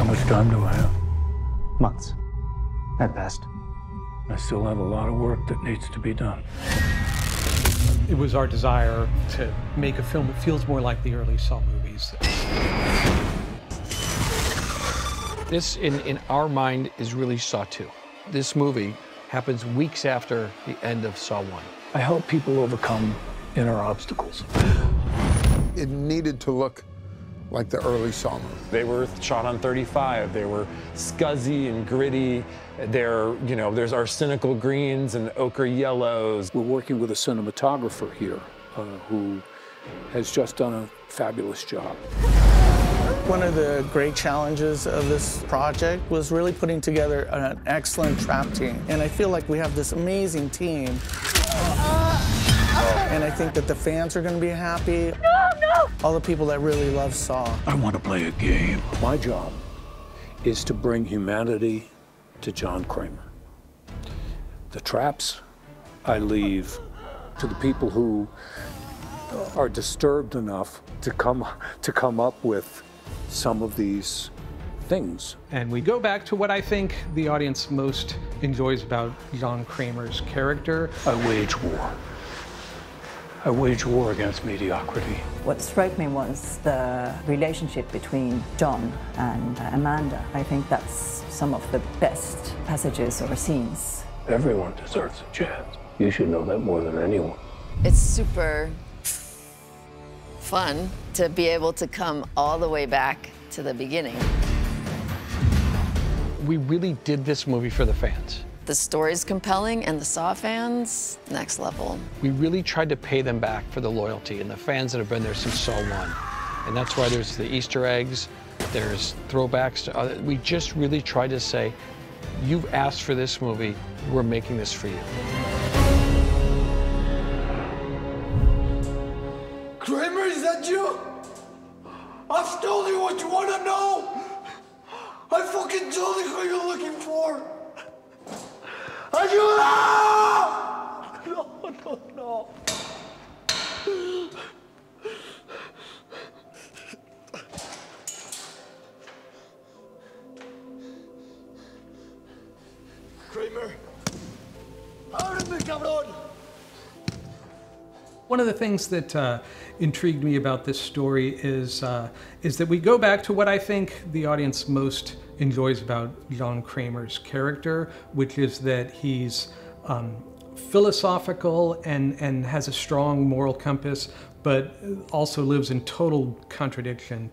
How much time do I have? Months, at best. I still have a lot of work that needs to be done. It was our desire to make a film that feels more like the early Saw movies. This, in our mind, is really Saw 2. This movie happens weeks after the end of Saw 1. I help people overcome inner obstacles. It needed to look like the early Saw movie. They were shot on 35. They were scuzzy and gritty. There's arsenical greens and ochre yellows. We're working with a cinematographer here who has just done a fabulous job. One of the great challenges of this project was really putting together an excellent trap team. And I feel like we have this amazing team. And I think that the fans are going to be happy. No! All the people that really love Saw. I want to play a game. My job is to bring humanity to John Kramer. The traps I leave to the people who are disturbed enough to come up with some of these things. And we go back to what I think the audience most enjoys about John Kramer's character. I wage war. I wage war against mediocrity. What struck me was the relationship between John and Amanda. I think that's some of the best passages or scenes. Everyone deserves a chance. You should know that more than anyone. It's super fun to be able to come all the way back to the beginning. We really did this movie for the fans. The story's compelling, and the Saw fans, next level. We really tried to pay them back for the loyalty and the fans that have been there since Saw 1. And that's why there's the Easter eggs, there's throwbacks to other. We just really tried to say, you've asked for this movie, we're making this for you. Kramer, is that you? I've told you what you want to know. I fucking told you who you're looking for. Ayuda! No. Kramer, ábreme, cabrón. One of the things that intrigued me about this story is that we go back to what I think the audience most enjoys about John Kramer's character, which is that he's philosophical and has a strong moral compass, but also lives in total contradiction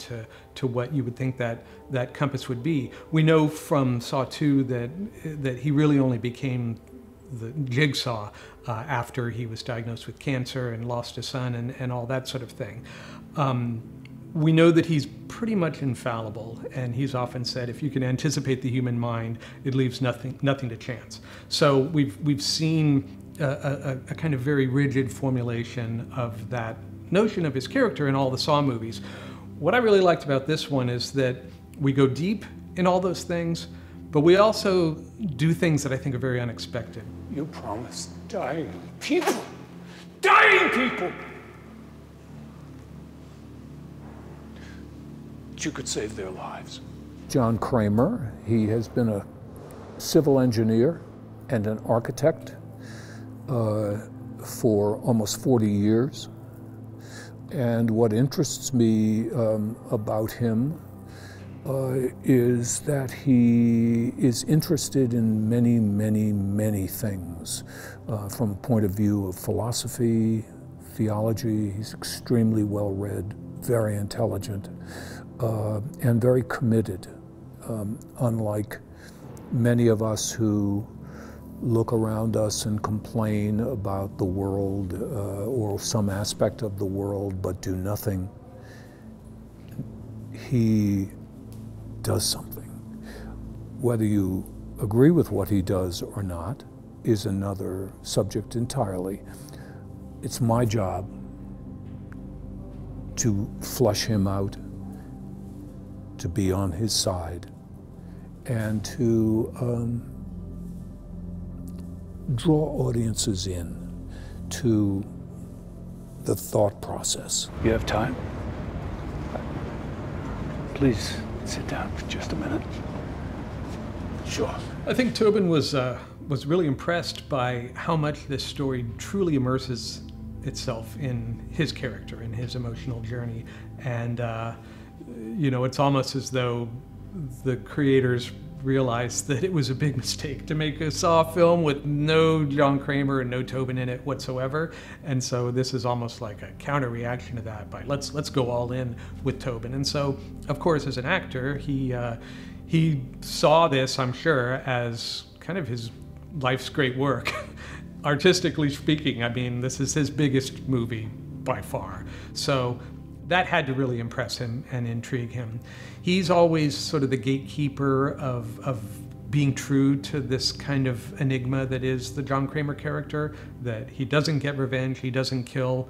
to what you would think that compass would be. We know from Saw 2 that he really only became the Jigsaw after he was diagnosed with cancer and lost his son and all that sort of thing. We know that he's pretty much infallible, and he's often said, if you can anticipate the human mind, it leaves nothing to chance. So we've seen a kind of very rigid formulation of that notion of his character in all the Saw movies. What I really liked about this one is that we go deep in all those things, but we also do things that I think are very unexpected. You promised dying people. Dying people! That you could save their lives. John Kramer, he has been a civil engineer and an architect for almost 40 years. And what interests me about him is that he is interested in many, many, many things. From a point of view of philosophy, theology, he's extremely well-read, very intelligent, and very committed, unlike many of us who look around us and complain about the world or some aspect of the world but do nothing. He does something. Whether you agree with what he does or not is another subject entirely. It's my job to flush him out, to be on his side, and to draw audiences in to the thought process. You have time? Please sit down for just a minute? Sure. I think Tobin was really impressed by how much this story truly immerses itself in his character, in his emotional journey. And, you know, it's almost as though the creators realized that it was a big mistake to make a Saw film with no John Kramer and no Tobin in it whatsoever. And so this is almost like a counter reaction to that by let's go all in with Tobin. And so, of course, as an actor, he saw this, I'm sure, as kind of his life's great work. Artistically speaking, I mean, this is his biggest movie by far. So that had to really impress him and intrigue him. He's always sort of the gatekeeper of being true to this kind of enigma that is the John Kramer character, that he doesn't get revenge, he doesn't kill,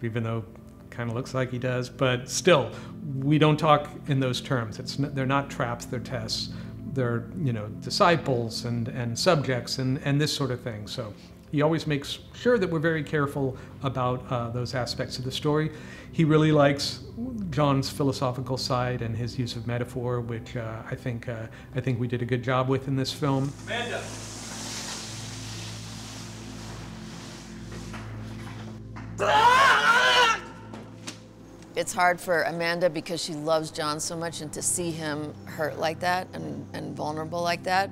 even though it kind of looks like he does, but still, we don't talk in those terms. They're not traps, they're tests. They're, you know, disciples and subjects and this sort of thing. So he always makes sure that we're very careful about those aspects of the story. He really likes John's philosophical side and his use of metaphor, which I think we did a good job with in this film. Amanda. It's hard for Amanda because she loves John so much, and to see him hurt like that and vulnerable like that,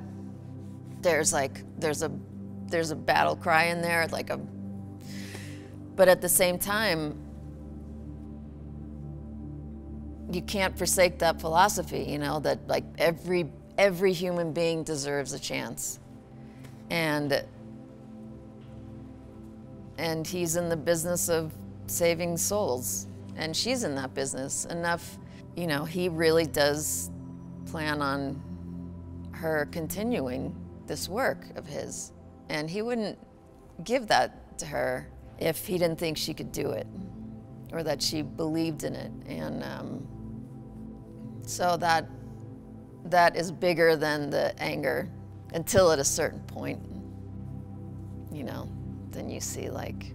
there's a battle cry in there, but at the same time, you can't forsake that philosophy, you know, that like every human being deserves a chance. And he's in the business of saving souls. And she's in that business enough, you know, he really does plan on her continuing this work of his. And he wouldn't give that to her if he didn't think she could do it or that she believed in it. And so that is bigger than the anger until at a certain point, you know, then you see like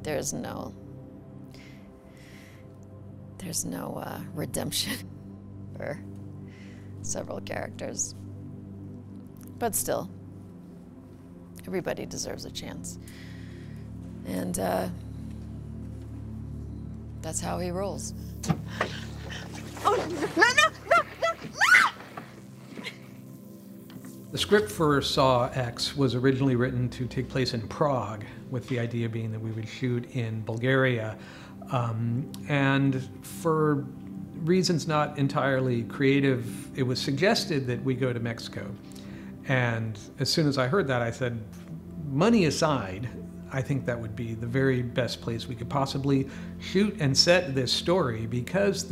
there's no redemption for several characters. But still, everybody deserves a chance. And that's how he rolls. Oh, no! The script for Saw X was originally written to take place in Prague, with the idea being that we would shoot in Bulgaria. And for reasons not entirely creative, it was suggested that we go to Mexico. And as soon as I heard that, I said, money aside, I think that would be the very best place we could possibly shoot and set this story, because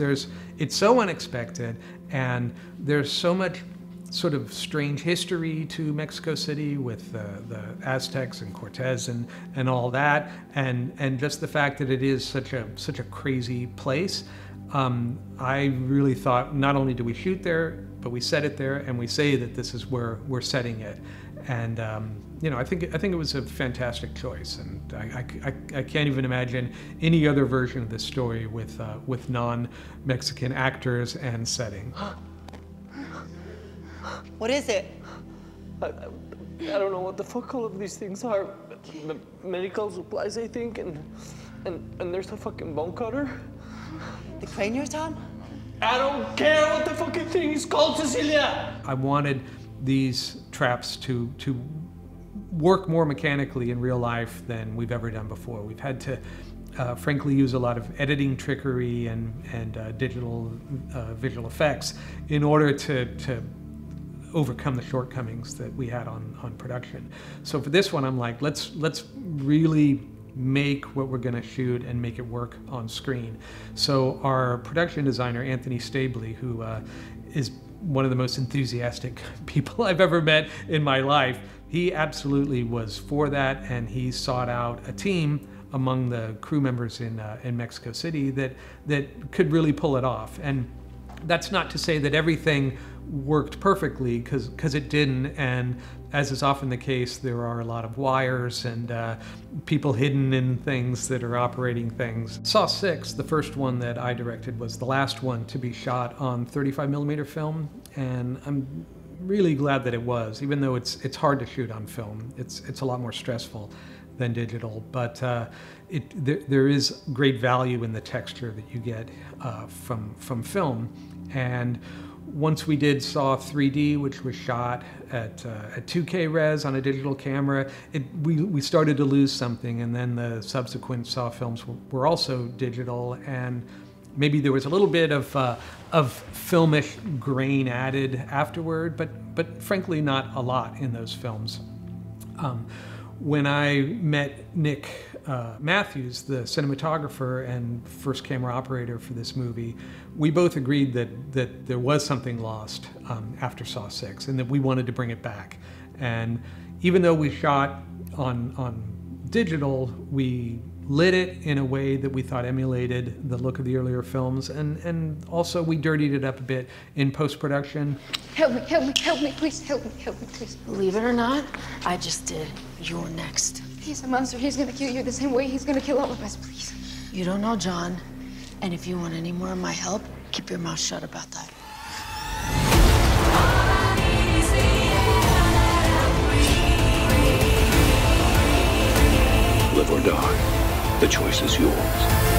it's so unexpected and there's so much sort of strange history to Mexico City with the Aztecs and Cortez and all that, and just the fact that it is such a crazy place. I really thought not only do we shoot there, but we set it there, and we say that this is where we're setting it. And you know, I think it was a fantastic choice, and I can't even imagine any other version of this story with non-Mexican actors and setting. What is it? I don't know what the fuck all of these things are. Medical supplies, I think, and there's a fucking bone cutter. The crane you're on? I don't care what the fucking thing is called, Cecilia! I wanted these traps to work more mechanically in real life than we've ever done before. We've had to frankly use a lot of editing trickery and digital visual effects in order to overcome the shortcomings that we had on production. So for this one, I'm like, let's really make what we're gonna shoot and make it work on screen. So our production designer, Anthony Stabley, who is one of the most enthusiastic people I've ever met in my life, he absolutely was for that, and he sought out a team among the crew members in Mexico City that could really pull it off. And That's not to say that everything worked perfectly, because it didn't, and as is often the case, there are a lot of wires and people hidden in things that are operating things. Saw 6, the first one that I directed, was the last one to be shot on 35mm film, and I'm really glad that it was, even though it's hard to shoot on film. It's a lot more stressful than digital, but there is great value in the texture that you get from film. And once we did Saw 3D, which was shot at 2K res on a digital camera, we started to lose something, and then the subsequent Saw films were also digital, and maybe there was a little bit of filmish grain added afterward, but frankly not a lot in those films. When I met Nick Matthews, the cinematographer and first camera operator for this movie, we both agreed that there was something lost after Saw 6, and that we wanted to bring it back. And even though we shot on digital, we lit it in a way that we thought emulated the look of the earlier films, and also we dirtied it up a bit in post-production. Help me, please, help me, please. Believe it or not, I just did. You're next. He's a monster. He's gonna kill you the same way he's gonna kill all of us, please. You don't know John, and if you want any more of my help, keep your mouth shut about that. Live or die, the choice is yours.